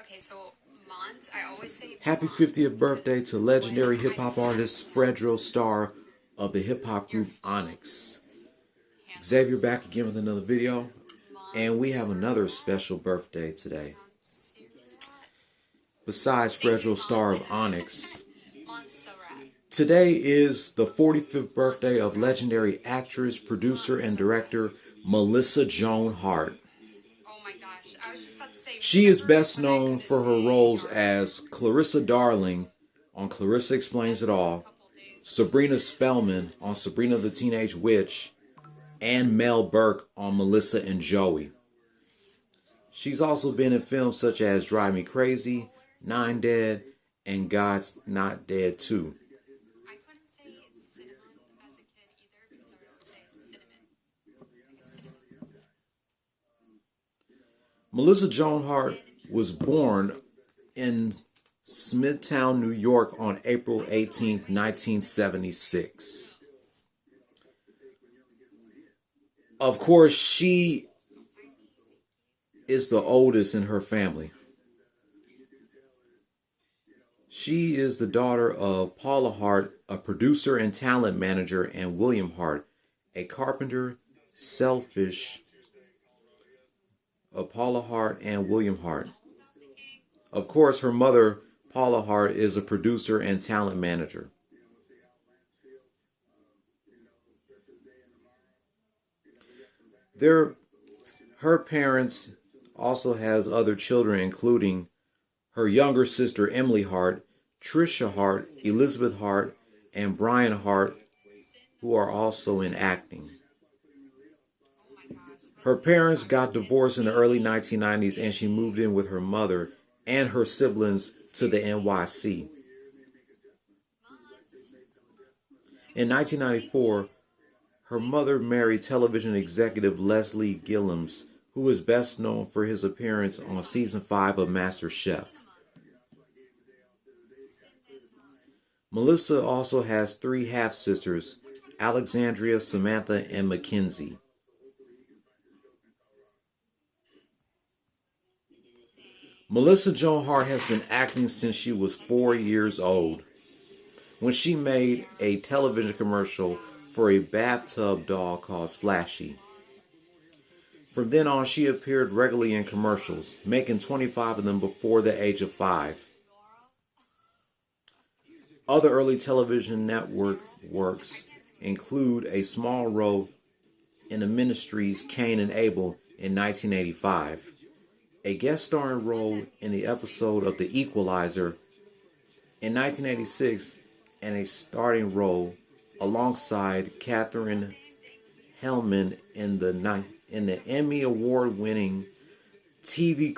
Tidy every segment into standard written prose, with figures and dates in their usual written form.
Okay, so Mont, I always say Happy 50th birthday to legendary hip-hop artist Fredro, star of the hip-hop group Onyx. Xavier back again with another video, and we have another special birthday today. Besides Fredro, star of Onyx, today is the 45th birthday of legendary actress, producer, and director Melissa Joan Hart. Oh my gosh, I was just about to say. She is best known for her roles as Clarissa Darling on Clarissa Explains It All, Sabrina Spellman on Sabrina the Teenage Witch, and Mel Burke on Melissa and Joey. She's also been in films such as Drive Me Crazy, Nine Dead, and God's Not Dead 2. I couldn't say cinnamon as a kid either because I would always say cinnamon. Like a cinnamon. Melissa Joan Hart was born in Smithtown, New York on April 18, 1976. Of course, she is the oldest in her family. She is the daughter of Paula Hart, a producer and talent manager, and William Hart, a carpenter, selfish, of Paula Hart and William Hart. Of course, her mother, Paula Hart, is a producer and talent manager. Her parents also has other children, including her younger sister Emily Hart, Trisha Hart, Elizabeth Hart, and Brian Hart, who are also in acting. Her parents got divorced in the early 1990s, and she moved in with her mother and her siblings to the NYC. In 1994, her mother married television executive Leslie Gillums, who is best known for his appearance on season 5 of MasterChef. Melissa also has 3 half-sisters, Alexandria, Samantha, and Mackenzie. Melissa Joan Hart has been acting since she was 4 years old, when she made a television commercial for a bathtub doll called Splashy. From then on, she appeared regularly in commercials, making 25 of them before the age of 5. Other early television network works include a small role in the Ministry's Cain and Abel in 1985, a guest starring role in the episode of The Equalizer in 1986, and a starring role alongside Katherine Hellman in the Emmy Award-winning TV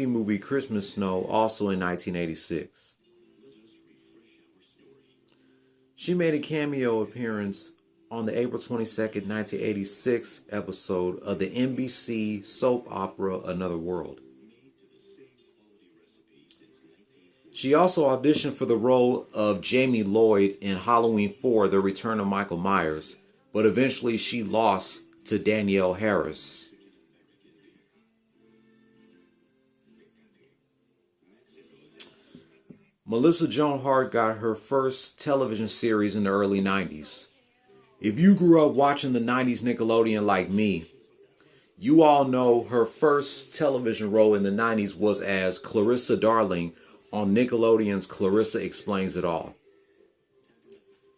movie Christmas Snow, also in 1986. She made a cameo appearance on the April 22nd, 1986 episode of the NBC soap opera Another World. She also auditioned for the role of Jamie Lloyd in Halloween 4: The Return of Michael Myers, but eventually she lost to Danielle Harris. Melissa Joan Hart got her first television series in the early 90s. If you grew up watching the 90s Nickelodeon like me, you all know her first television role in the 90s was as Clarissa Darling on Nickelodeon's Clarissa Explains It All.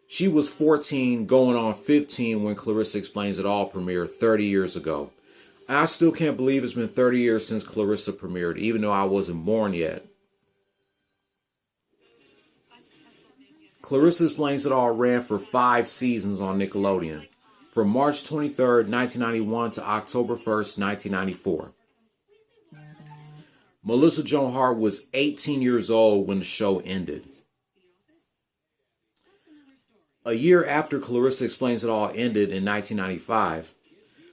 She was 14 going on 15 when Clarissa Explains It All premiered 30 years ago. And I still can't believe it's been 30 years since Clarissa premiered, even though I wasn't born yet. Clarissa Explains It All ran for 5 seasons on Nickelodeon, from March 23rd, 1991 to October 1st, 1994. Melissa Joan Hart was 18 years old when the show ended. A year after Clarissa Explains It All ended in 1995,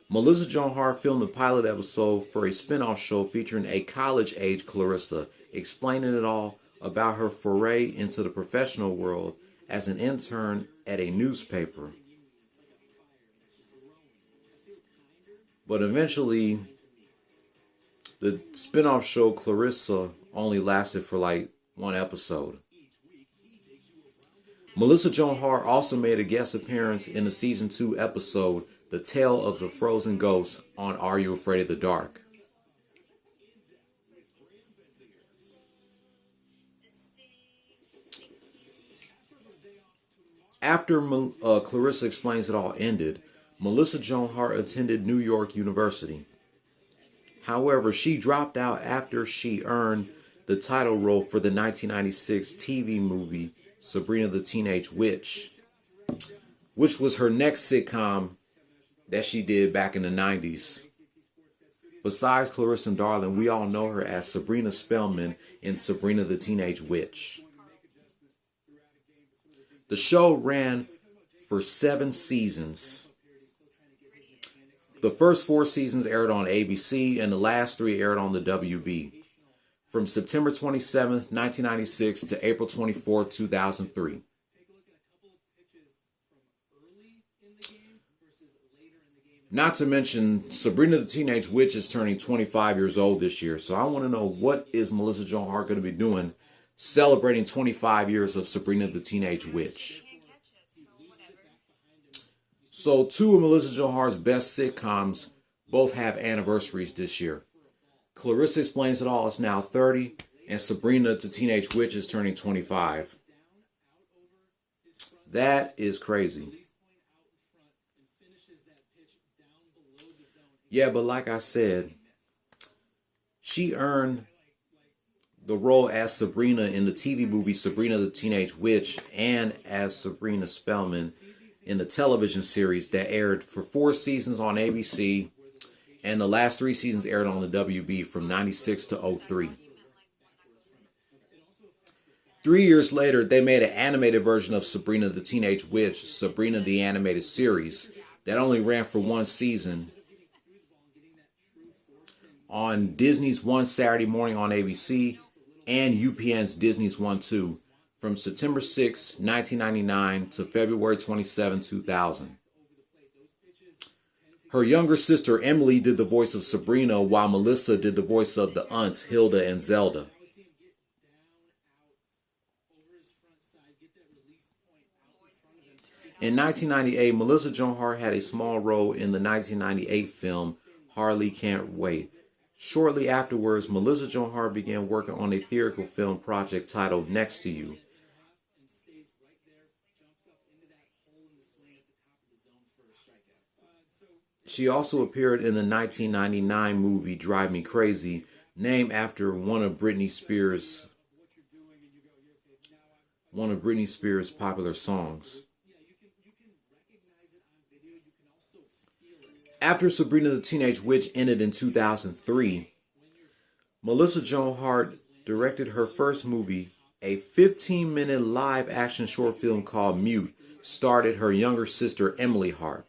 Melissa Joan Hart filmed a pilot episode for a spin-off show featuring a college-age Clarissa, explaining it all about her foray into the professional world as an intern at a newspaper. But eventually, The spin-off show Clarissa only lasted for like one episode. Melissa Joan Hart also made a guest appearance in the season 2 episode The Tale of the Frozen Ghost on Are You Afraid of the Dark? After Clarissa Explains It All ended, Melissa Joan Hart attended New York University. However, she dropped out after she earned the title role for the 1996 TV movie Sabrina the Teenage Witch, which was her next sitcom that she did back in the 90s. Besides Clarissa and Darling, we all know her as Sabrina Spellman in Sabrina the Teenage Witch. The show ran for 7 seasons. The first 4 seasons aired on ABC and the last 3 aired on the WB. From September 27th, 1996 to April 24th, 2003. Not to mention, Sabrina the Teenage Witch is turning 25 years old this year. So I want to know, what is Melissa Joan Hart going to be doing celebrating 25 years of Sabrina the Teenage Witch? So 2 of Melissa Joan Hart's best sitcoms both have anniversaries this year. Clarissa Explains It All is now 30, and Sabrina the Teenage Witch is turning 25. That is crazy. Yeah, but like I said, she earned the role as Sabrina in the TV movie Sabrina the Teenage Witch and as Sabrina Spellman in the television series that aired for 4 seasons on ABC, and the last 3 seasons aired on the WB from 96 to 03. 3 years later, they made an animated version of Sabrina the Teenage Witch, Sabrina the Animated Series, that only ran for 1 season on Disney's One Saturday Morning on ABC and UPN's Disney's One 2 from September 6, 1999 to February 27, 2000. Her younger sister Emily did the voice of Sabrina, while Melissa did the voice of the aunts Hilda and Zelda. In 1998, Melissa Joan Hart had a small role in the 1998 film Harley Can't Wait. Shortly afterwards, Melissa Joan Hart began working on a theatrical film project titled Next to You. She also appeared in the 1999 movie Drive Me Crazy, named after one of Britney Spears' popular songs. After Sabrina the Teenage Witch ended in 2003, Melissa Joan Hart directed her first movie, a 15-minute live-action short film called Mute, starred her younger sister Emily Hart.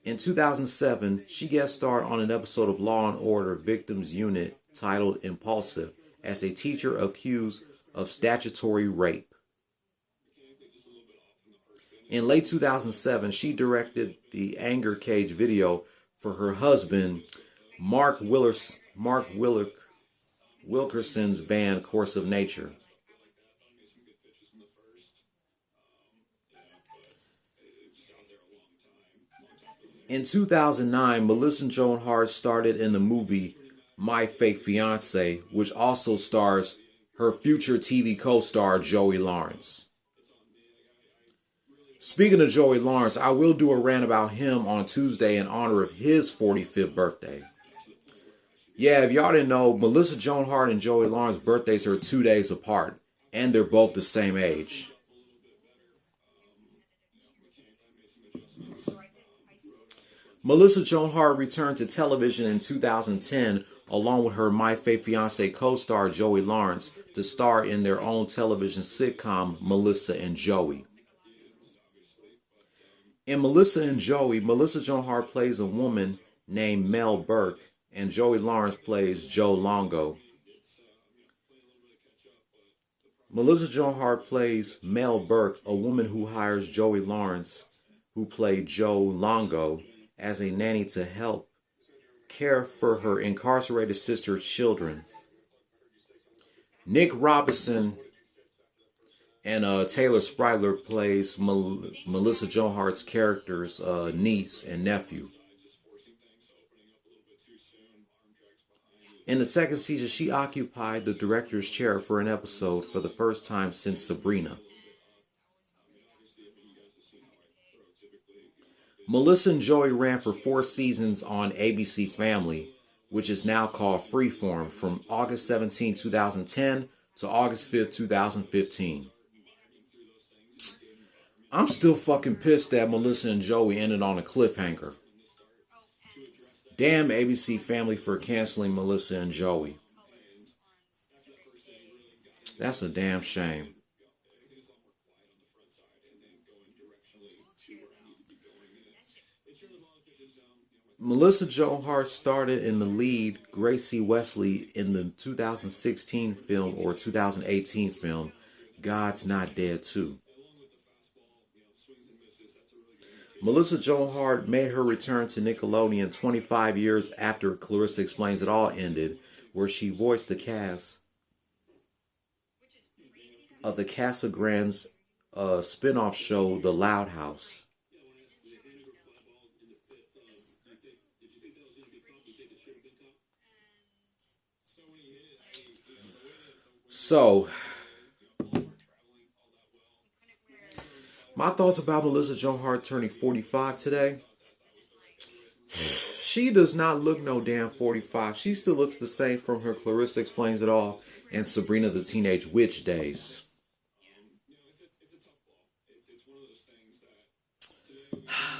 In 2007, she guest starred on an episode of Law & Order Victims Unit titled Impulsive as a teacher accused of statutory rape. In late 2007, she directed the Anger Cage video for her husband, Mark Wilkerson's band Course of Nature. In 2009, Melissa Joan Hart started in the movie My Fake Fiancé, which also stars her future TV co-star Joey Lawrence. Speaking of Joey Lawrence, I will do a rant about him on Tuesday in honor of his 45th birthday. Yeah, if y'all didn't know, Melissa Joan Hart and Joey Lawrence's birthdays are 2 days apart, and they're both the same age. Melissa Joan Hart returned to television in 2010 along with her My Fake Fiancé co-star Joey Lawrence to star in their own television sitcom Melissa and Joey. In Melissa and Joey, Melissa Joan Hart plays a woman named Mel Burke and Joey Lawrence plays Joe Longo. Melissa Joan Hart plays Mel Burke, a woman who hires Joey Lawrence, who played Joe Longo, as a nanny to help care for her incarcerated sister's children. Nick Robinson and Taylor Spryler plays Melissa Joan Hart's character's niece and nephew. In the second season, she occupied the director's chair for an episode for the first time since Sabrina. Melissa and Joey ran for 4 seasons on ABC Family, which is now called Freeform, from August 17, 2010 to August 5, 2015. I'm still fucking pissed that Melissa and Joey ended on a cliffhanger. Damn ABC Family for canceling Melissa and Joey. That's a damn shame. Melissa Joan Hart started in the lead Gracie Wesley in the 2016 film or 2018 film God's Not Dead 2. Melissa Joan Hart made her return to Nickelodeon 25 years after Clarissa Explains It All ended, where she voiced the cast of the Casa Grande's spin-off show, The Loud House. So, my thoughts about Melissa Joan Hart turning 45 today. She does not look no damn 45. She still looks the same from her Clarissa Explains It All and Sabrina the Teenage Witch days.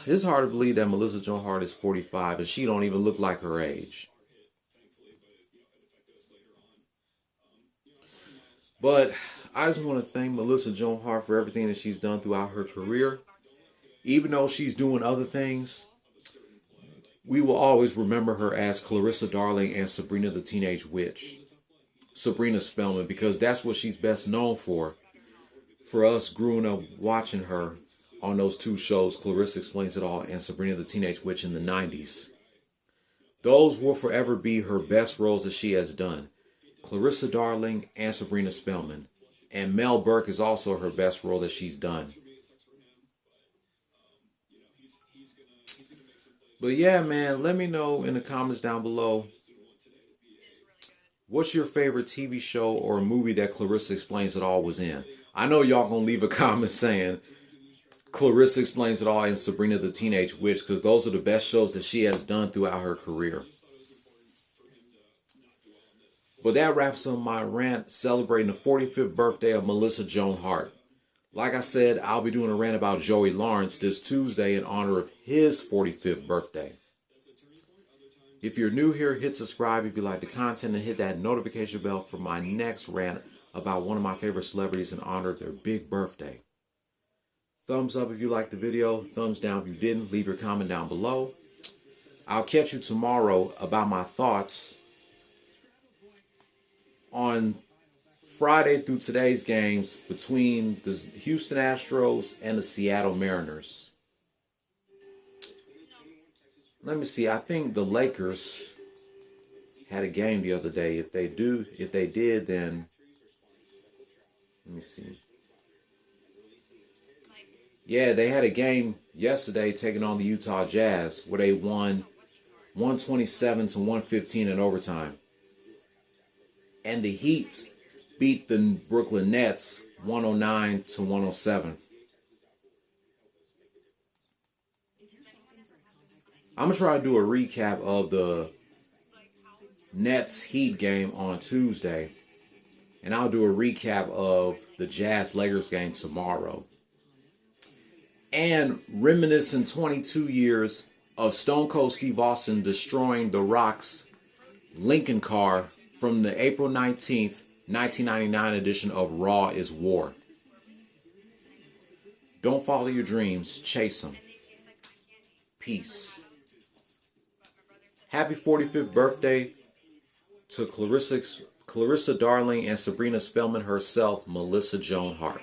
It's hard to believe that Melissa Joan Hart is 45 and she don't even look like her age. But I just want to thank Melissa Joan Hart for everything that she's done throughout her career. Even though she's doing other things, we will always remember her as Clarissa Darling and Sabrina the Teenage Witch. Sabrina Spellman, because that's what she's best known for. For us growing up watching her on those 2 shows, Clarissa Explains It All and Sabrina the Teenage Witch in the 90s. Those will forever be her best roles that she has done. Clarissa Darling and Sabrina Spellman. And Mel Burke is also her best role that she's done. But yeah, man, let me know in the comments down below. What's your favorite TV show or movie that Clarissa Explains It All was in? I know y'all gonna leave a comment saying Clarissa Explains It All and Sabrina the Teenage Witch, because those are the best shows that she has done throughout her career. But that wraps up my rant celebrating the 45th birthday of Melissa Joan Hart. Like I said, I'll be doing a rant about Joey Lawrence this Tuesday in honor of his 45th birthday. If you're new here, hit subscribe if you like the content and hit that notification bell for my next rant about one of my favorite celebrities in honor of their big birthday. Thumbs up if you liked the video. Thumbs down if you didn't. Leave your comment down below. I'll catch you tomorrow about my thoughts on Friday through today's games between the Houston Astros and the Seattle Mariners. Let me see. I think the Lakers had a game the other day. If they did, then let me see. Yeah, they had a game yesterday taking on the Utah Jazz where they won 127-115 in overtime. And the Heat beat the Brooklyn Nets 109-107. I'm going to try to do a recap of the Nets Heat game on Tuesday. And I'll do a recap of the Jazz Lakers game tomorrow. And reminiscing 22 years of Stone Cold Steve Austin destroying the Rock's Lincoln car from the April 19th, 1999 edition of Raw is War. Don't follow your dreams, chase them. Peace. Happy 45th birthday to Clarissa Darling and Sabrina Spellman herself, Melissa Joan Hart.